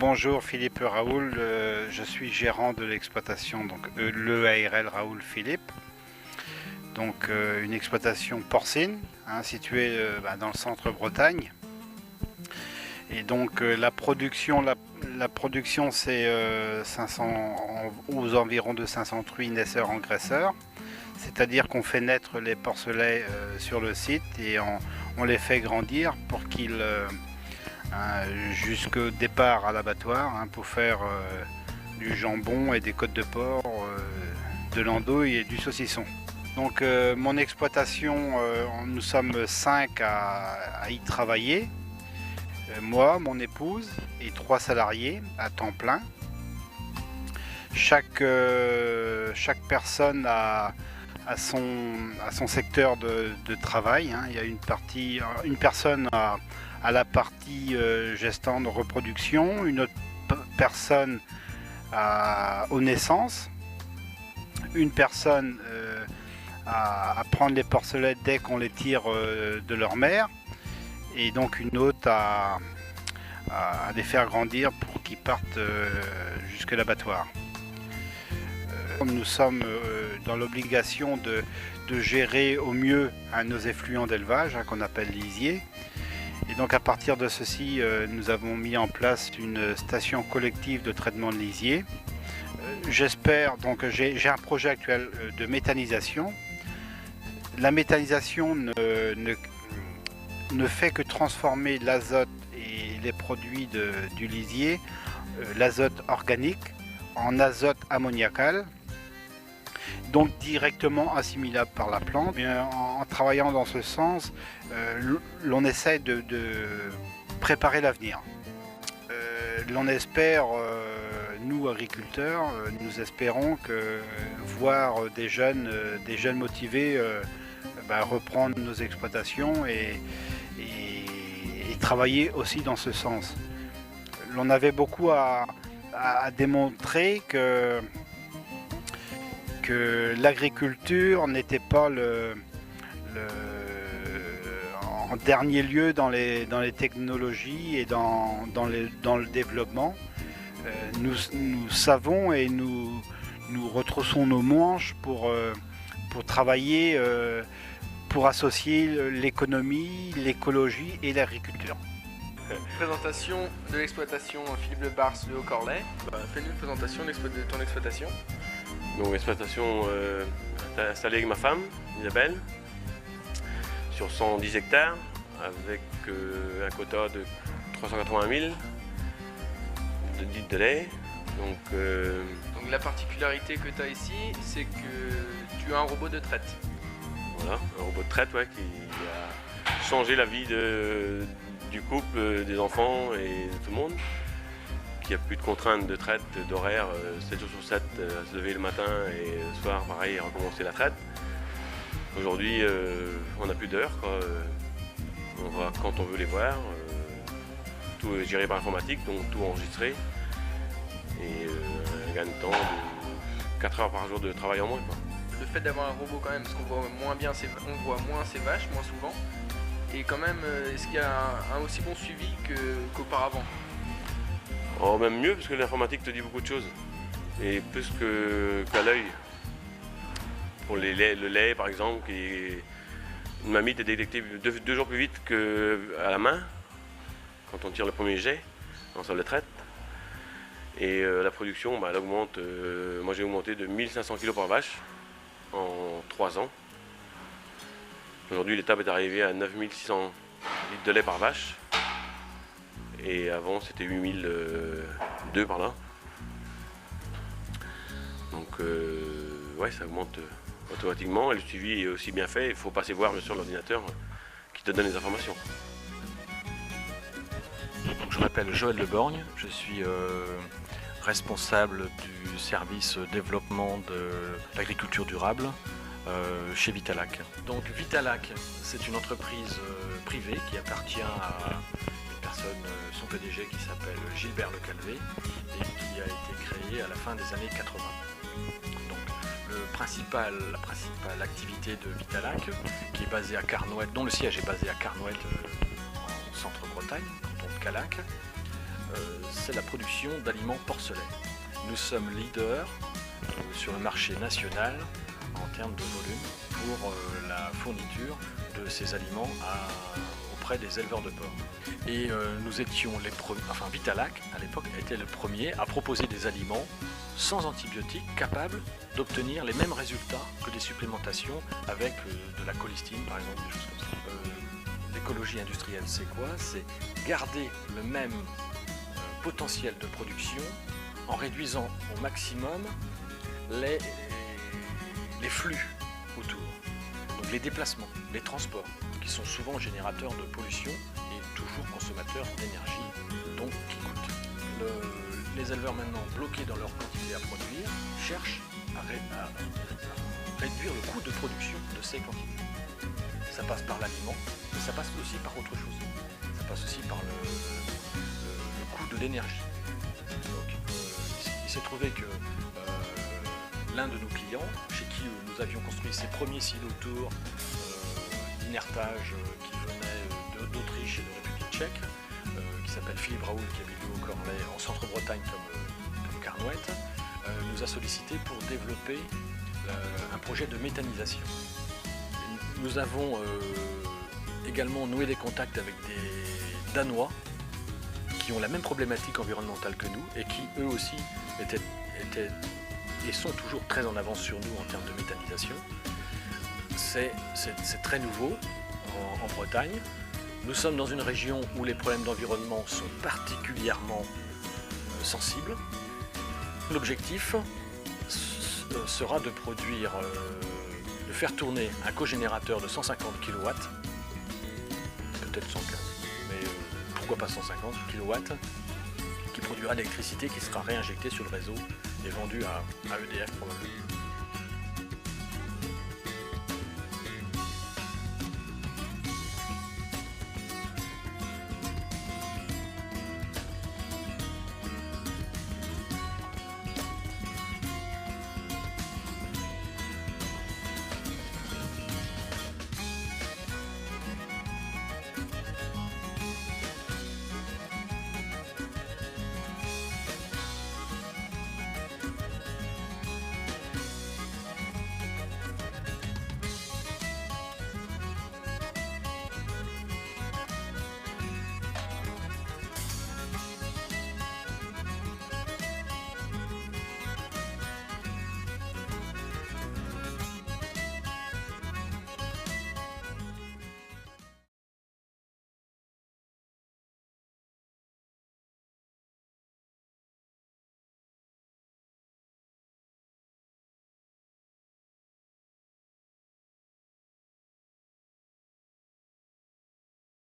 Bonjour Philippe Raoul, je suis gérant de l'exploitation l'EARL Raoul Philippe. Donc une exploitation porcine située dans le centre Bretagne. Et donc la production c'est 500 aux environs de 500 truies naisseurs engraisseurs. C'est-à-dire qu'on fait naître les porcelets sur le site et on les fait grandir pour qu'ils jusqu'au départ à l'abattoir pour faire du jambon et des côtes de porc, de l'andouille et du saucisson. Donc mon exploitation, nous sommes 5 à y travailler. Moi, mon épouse et 3 salariés à temps plein. Chaque personne a son secteur de travail. Il y a une personne à la partie gestion de reproduction, une autre personne aux naissances, une personne à prendre les porcelets dès qu'on les tire de leur mère, et donc une autre à les faire grandir pour qu'ils partent jusqu'à l'abattoir. Nous sommes dans l'obligation de gérer au mieux nos effluents d'élevage qu'on appelle lisiers. Et donc à partir de ceci, nous avons mis en place une station collective de traitement de lisiers. J'espère, donc j'ai un projet actuel de méthanisation. La méthanisation ne fait que transformer l'azote et les produits du lisier, l'azote organique, en azote ammoniacal, donc directement assimilable par la plante. Et en travaillant dans ce sens, l'on essaie de préparer l'avenir. L'on espère, nous agriculteurs, nous espérons voir des jeunes motivés reprendre nos exploitations et travailler aussi dans ce sens. L'on avait beaucoup à démontrer que l'agriculture n'était pas en dernier lieu dans les technologies et dans le développement. Nous savons et nous retroussons nos manches pour travailler, pour associer l'économie, l'écologie et l'agriculture. Présentation de l'exploitation Philippe Lebars de Haut-Corlay. Fais-nous une présentation de ton exploitation. Donc l'exploitation installée avec ma femme, Isabelle, sur 110 hectares, avec un quota de 380 000 de litres de lait. Donc la particularité que tu as ici, c'est que tu as un robot de traite. Voilà, un robot de traite qui a changé la vie du couple, des enfants et de tout le monde. Qu'il n'y a plus de contraintes de traite, d'horaire, 7 jours sur 7, à se lever le matin et le soir, pareil, recommencer la traite. Aujourd'hui, on n'a plus d'heures, on va quand on veut les voir. Tout est géré par l'informatique, donc tout enregistré. Et un gain de temps de 4 heures par jour de travail en moins. Le fait d'avoir un robot quand même, parce qu'on voit moins ses vaches, moins souvent. Et quand même, est-ce qu'il y a un aussi bon suivi qu'auparavant? Oh, même mieux, parce que l'informatique te dit beaucoup de choses. Et plus qu'à l'œil. Pour le lait, par exemple, une mamie est détectée 2 jours plus vite qu'à la main, quand on tire le premier jet, on se le traite. Et la production, elle augmente. Moi, j'ai augmenté de 1500 kg par vache en 3 ans. Aujourd'hui, l'étape est arrivée à 9600 litres de lait par vache. Et avant, c'était 8002 par là. Donc, ça augmente automatiquement. Et le suivi est aussi bien fait. Il faut passer voir, bien sûr, l'ordinateur qui te donne les informations. Je m'appelle Joël Leborgne. Je suis responsable du service développement de l'agriculture durable chez Vitalac. Donc Vitalac, c'est une entreprise privée qui appartient à son PDG qui s'appelle Gilbert Le Calvé et qui a été créé à la fin des années 80. Donc la principale activité de Vitalac, qui est basée à Carnouët, dont le siège est basé à Carnouët, en centre Bretagne, canton de Calac, c'est la production d'aliments porcelaines. Nous sommes leaders sur le marché national en termes de volume pour la fourniture de ces aliments auprès des éleveurs de porc. Et nous étions les premiers, enfin Vitalac à l'époque était le premier à proposer des aliments sans antibiotiques capables d'obtenir les mêmes résultats que des supplémentations avec de la colistine par exemple, des choses comme ça. L'écologie industrielle c'est quoi? C'est garder le même potentiel de production en réduisant au maximum les flux autour, donc les déplacements, les transports, qui sont souvent générateurs de pollution et toujours consommateurs d'énergie, donc qui coûtent. Les éleveurs maintenant bloqués dans leur quantité à produire cherchent à réduire le coût de production de ces quantités. Ça passe par l'aliment, mais ça passe aussi par autre chose. Ça passe aussi par le coût de l'énergie. Donc, il s'est trouvé que l'un de nos clients, chez qui nous avions construit ces premiers silos tours d'inertage qui venaient d'Autriche et de République tchèque, qui s'appelle Philippe Raoul, qui habite au Corlay, en centre-Bretagne comme Carnouette, nous a sollicité pour développer un projet de méthanisation. Nous avons également noué des contacts avec des Danois qui ont la même problématique environnementale que nous et qui eux aussi étaient et sont toujours très en avance sur nous en termes de méthanisation. C'est très nouveau en Bretagne. Nous sommes dans une région où les problèmes d'environnement sont particulièrement sensibles. L'objectif sera de de faire tourner un cogénérateur de 150 kW, peut-être 115, mais pourquoi pas 150 kW, qui produira de l'électricité qui sera réinjectée sur le réseau et vendue à EDF probablement.